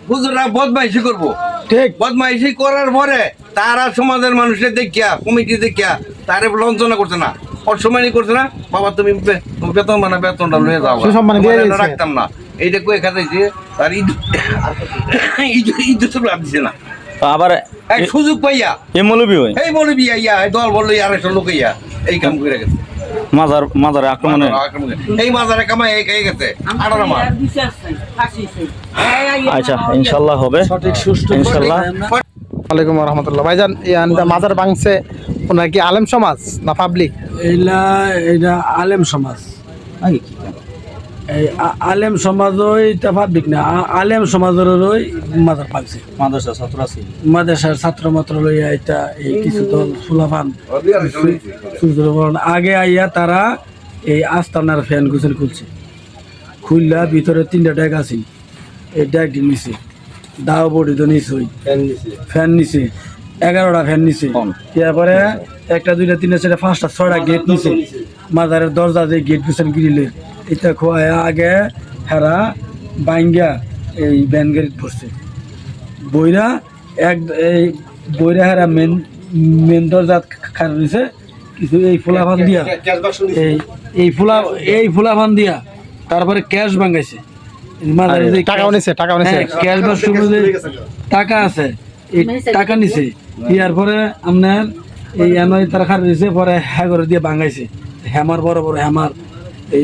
হুজুররা বদমাইশি করবো, ঠিক বদমাইশি করার পরে তারা সমাজের মানুষের দেখিয়া কমিটি দেখিয়া তারে লঞ্চনা করছে না, অসম্মানই করছে না। বাবা তুমি বেতন মানে বেতনটা লয়ে যাও, সুসম্মান দিয়ে তোমার দিয়েছে। রাখতাম না, এইটা কয়ে খাতাইছে তার ঈদ লাভ দিছে না। আবার এই সুযোগ পাইয়া এই মৌলবি হয় এই বলবি ইয়া এই দল বললো 250 লোক ইয়া এই কাম করে গেছে, মাজারে আক্রমণে। এই মাজারে কামাই এই গেছে 18 মাস। আচ্ছা ইনশাল্লাহ হবে, সঠিক সুষ্ঠু ইনশাল্লাহ। ওয়ালাইকুম রহমতুল্লাহ। ভাইজান মাজার ভাঙছে ওনার কি আলেম সমাজ না পাবলিক? এটা আলেম সমাজ। এই আলেম সমাজই তা পাবলিক না, আলেম সমাজের ওই মাদার পাইছে, মাদ্রাসা ছাত্র আছে, মাদ্রাসার ছাত্র মাত্র লইয়া এটা এই কিছু দল ফুলাফান আগে আইয়া তারা এই আস্তানার ফ্যান গুছল খুলছে, খুললা ভিতরে 3টা ডেক আছে, এই ডেক নিচে দাও বডি তো নিচই ফ্যান নিচে 11টা ফ্যান নিচে, এরপরে 1 2 3 4 5 6টা গেট নিচে, মাজারের দরজা যে গেট গুছল গ্রিলে এটা খোয়া আগে হেরা বাইঙ্গা এই ব্যান গেট পড়ছে বইরা এই বইরা হেরা মেন দরজা খান দিছে কিছু এই ফুলাফান দিয়া এই ফুলাফান দিয়া তারপরে ক্যাশ ভাঙাইছে, টাকাও নিছে ক্যাশ বা শুরু টাকা আছে এই টাকা নিছে, ইয়ার পরে আপনার এই এমআই তারা খার দিছে, পরে হ্যাঁ করে দিয়ে ভাঙাইছে হ্যামার বড় বড় হ্যামার এই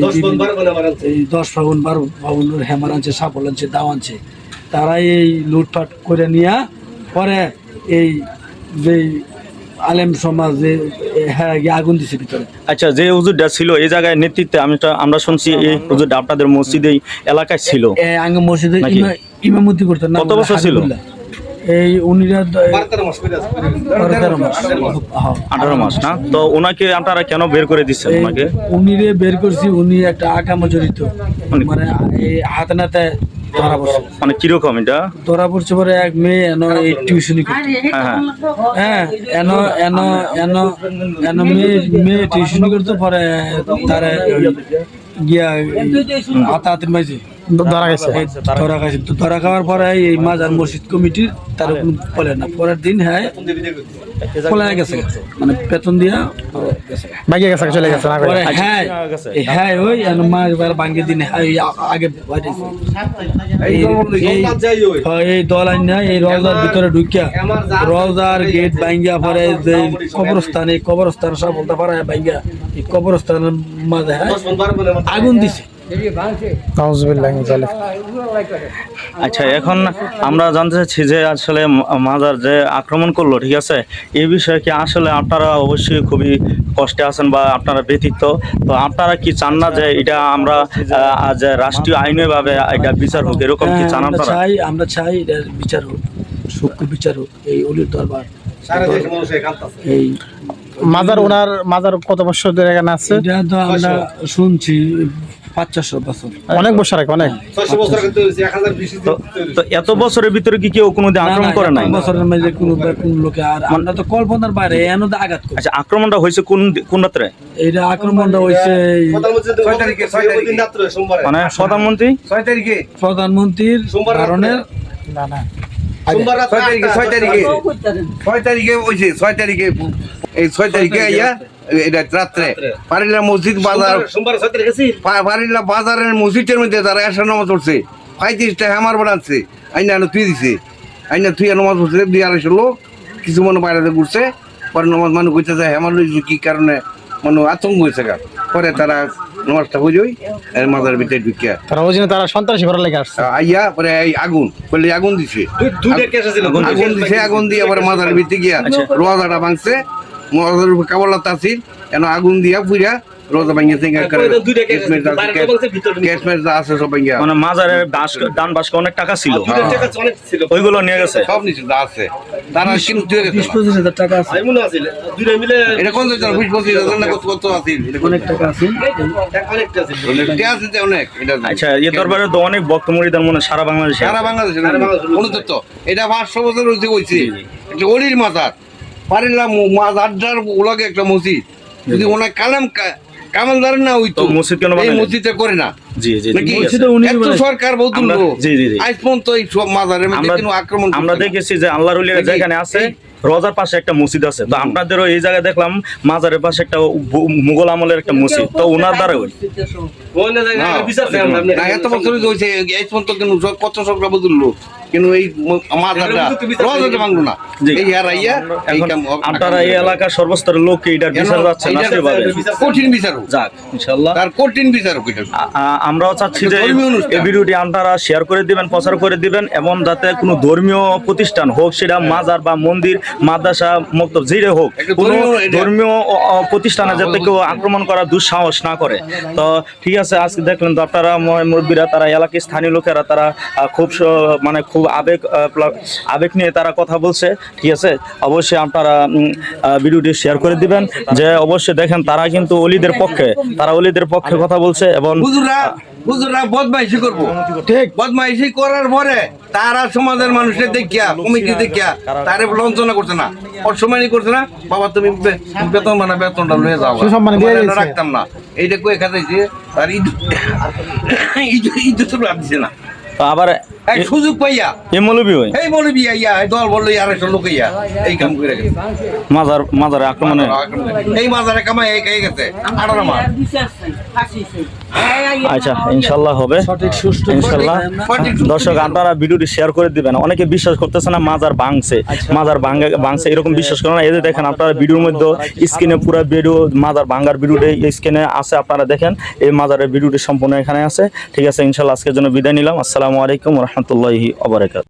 10 ফাগুন 12 ফাগুনের হ্যামার আনছে, সাপল আনছে, দাও আনছে, তারাই এই লুটপাট করে নিয়া পরে এই যে আলেম সমাজ যে হ্যাঁ আগুন দিছে ভিতরে। আচ্ছা যে হুজুরটা ছিল এই জায়গায় নেতৃত্বে আমরা শুনছি এই হুজুরটা আপনাদের মসজিদে এই এলাকায় ছিল, আগে মসজিদে নাকি? ইমামতি করতেন না। কত বছর ছিল? এই উনিরা 18 মাস। 18 মাস না? তো ওনাকে আপনারা কেন বের করে দিচ্ছেন? ওনাকে উনিরে বের করছি, উনি একটা আকামা জড়িত, মানে এই হাতে নাতে ধরা পড়ছে। মানে কিরকম এটা ধরা পড়ছে পরে এক মেয়ে এনো এই টিউশনি করতো, হ্যাঁ এনো মেয়ে টিউশনি করতো, পরে তারা গিয়া হাতাহাতির মাঝে ধরা গেছে। ধরা খাওয়ার পরে এই মাজার মসজিদ কমিটির তার বলে না, পরের দিন হ্যাঁ পলে গেছে, মানে বেতন দিয়া ভাগিয়ে গেছে, চলে গেছে না করে। পরে হ্যাঁ ওই মাছ ভাঙ্গে দিন আগে এই দল আইনা এই রওজার ভিতরে ঢুকিয়া রওজার গেট ভাঙ্গিয়া পরে যে কবরস্থান সব বলতে পারে ভাঙ্গিয়া এই কবরস্থানের মাঝে আগুন দিছে। আচ্ছা এখন আমরা জানতে চাচ্ছি যে আসলে মাজার যে আক্রমণ করলো, ঠিক আছে, এই বিষয়ে কি আসলে আপনারা অবশ্যই খুবই কষ্টে আছেন বা আপনারা ব্যথিত, তো আপনারা কি চান না যে এটা আমরা যে রাষ্ট্রীয় আইনভাবে এটা বিচার হোক, এরকম কি চান আপনারা? আমরা চাই এটার বিচার হোক, সূক্ষ্ম বিচার হোক, এই অলির দরবার এই মাজার কত বছর ধরে এখানে আছে? এটা তো আমরা শুনছি 500 বছর, অনেক বছর আগে, অনেক। তো এত বছরের ভিতরে কি কেউ কোনোদিন আক্রমণ করে নাই? বছরের মাঝে কোন লোকে আর আমরা তো কল্পনার বাইরে এনে আঘাত করি। আচ্ছা আক্রমণটা হয়েছে কোন রাত্রে? এইটা আক্রমণটা হয়েছে 6 তারিখে মানে প্রধানমন্ত্রী 6 তারিখে প্রধানমন্ত্রীর কারণের না 6 তারিখে হয়েছে, 6 তারিখে এই 6 তারিখে আইয়া এটা রাত্রে পারিলা মসজিদ বাজার পারিলা বাজারের মসজিদের মধ্যে তারা এসে নামাজ পড়ছে, 35টা হ্যামার বানাচ্ছে, আইনা তুই দিছে, আইনা তুই নামাজ পড়ছে 200 লোক, কিছু মানুষ বাইরে ঘুরছে, পরে নামাজ মানুষ কইতে যায় হ্যামার লইছে কি কারণে মানুষ আতঙ্ক হয়েছে গা, পরে তারা নামাজটা হয়ে যায় মাজারের ভিতরে ঢুকিয়া তারা সন্ত্রাসী করার লেগে আসছে, আইয়া পরে এই আগুন বললে আগুন দিছে, আগুন দিয়ে পরে মাজারের ভিতরে গিয়া রোজাটা ভাঙছে, মজার উপর কাবলা তাসির কেন আগুন দিয়া পুরা রোজা ভাঙিয়ে আছে সব ভাঙিয়া, মানে মাজারের দান বাস্ক অনেক টাকা ছিল, ওইগুলো নিয়ে গেছে, সব নিচে আছে তারা কিন্তু 20-25 টাকা আছে, এটা কোন 20-25 না কত আছে, অনেক টাকা আছে, অনেক। আচ্ছা এই দরবারে তো অনেক ভক্ত মুরিদার মনে সারা বাংলাদেশে অনুতপ্ত, এটা 500 বছর হয়েছে কইছি, এটা অলির মাজার পারিলাম মাজারটার ওলাগে একটা মসজিদ, যদি ওনার কামালদার না ওই তো তো মসজিদ কেন এই বানাইলেন? মসজিদটা করে না জি জি নাকি? ঠিক আছে। মসজিদে উনি এত বানাইছে। সরকার বলতো আমরা- জি, জি, জি। আজ পর্যন্ত এই সব মাজারের মধ্যে আমরা- কোনো আক্রমণ আমরা করছে না। দেখেছি যে আল্লাহর ওলিরা দেখি, যেখানে আছে এই- রোজার পাশে একটা মসজিদ আছে, তো আপনাদেরও এই জায়গায় দেখলাম মাজারের পাশে একটা মুঘল আমলের একটা মসজিদ, তো ওনার দ্বারা ওই না, এত বছরই তো হয়েছে, এই পর্যন্ত কিন্তু কত সরকার বদললো কিন্তু এই মাজারটা রোজাটা ভাঙলো না। জি। এই হারাইয়া এই এখন কাম আপনারা এই এলাকার সর্বস্তরের লোককে এটার বিচার যাচ্ছে না সেভাবে কঠিন বিচারক, যাক ইনশাল্লাহ। তার কঠিন বিচারক এটা। আমরাও চাচ্ছি যে ধর্মীয় অনুষ্ঠান। এই ভিডিওটি আপনারা শেয়ার করে দিবেন, প্রচার করে দিবেন, এবং যাতে কোনো ধর্মীয় প্রতিষ্ঠান হোক, সেটা মাজার বা মন্দির, মাদ্রাসা, মক্তব যেটা হোক, একটা কোনো ধর্মীয় এটা- ধর্মীয় প্রতিষ্ঠানে যাতে কেউ আক্রমণ করার দুঃসাহস না করে। তো ঠিক আছে, আজকে দেখলেন তো আপনারা মুরব্বীরা, তারা এলাকার স্থানীয় লোকেরা, তারা খুব মানে খুব আবেগ নিয়ে তারা কথা বলছে। ঠিক আছে, অবশ্যই আপনারা ভিডিওটি শেয়ার করে দিবেন, যে অবশ্যই দেখেন তারা কিন্তু অলিদের পক্ষে, তারা অলিদের পক্ষে কথা বলছে। এবং হুজুররা বদমাইশি করবো, ঠিক বদমাইশি করার পরে তারা সমাজের মানুষের দেখিয়া, কমিটি দেখিয়া তারে লঞ্চনা করছে না, অসম্মানই করছে না। বাবা তুমি বেতন মানে বেতনটা লয়ে যাও, সুসম্মান দিয়ে তোমার দিয়েছে। রাখতাম না, এইটা কয়ে খাতাইছে তার ইজ্জত লাভ দিছে না। তো আবার এই সুযোগ পাইয়া এই মৌলবী হয় এই মৌলবি ইয়া এই দল বললো আড়াইশো লোক ইয়া এই কাম করে গেছে। মাজারে আক্রমণে। এই মাজারে কামাই এই গেছে 18 মাস। আচ্ছা, ইনশাল্লাহ হবে, সঠিক সুষ্ঠু ইনশাল্লাহ। সঠিক দর্শক আপনারা ভিডিওটি শেয়ার করে দিবেন। অনেকে বিশ্বাস করতেছে না মাজার ভাঙছে, মাজার ভাঙছে এরকম বিশ্বাস করে না। এই যে দেখেন আপনারা ভিডিওর মধ্যে স্ক্রিনে পুরো ভিডিও, মাজার ভাঙার ভিডিওটি স্ক্রিনে আছে, আপনারা দেখেন এই মাজারের ভিডিওটি সম্পূর্ণ এখানে আছে। ঠিক আছে, ইনশাল্লাহ আজকের জন্য বিদায় নিলাম। আসসালামু আলাইকুম ওয়া রাহমাতুল্লাহি ওয়া বারাকাতুহু।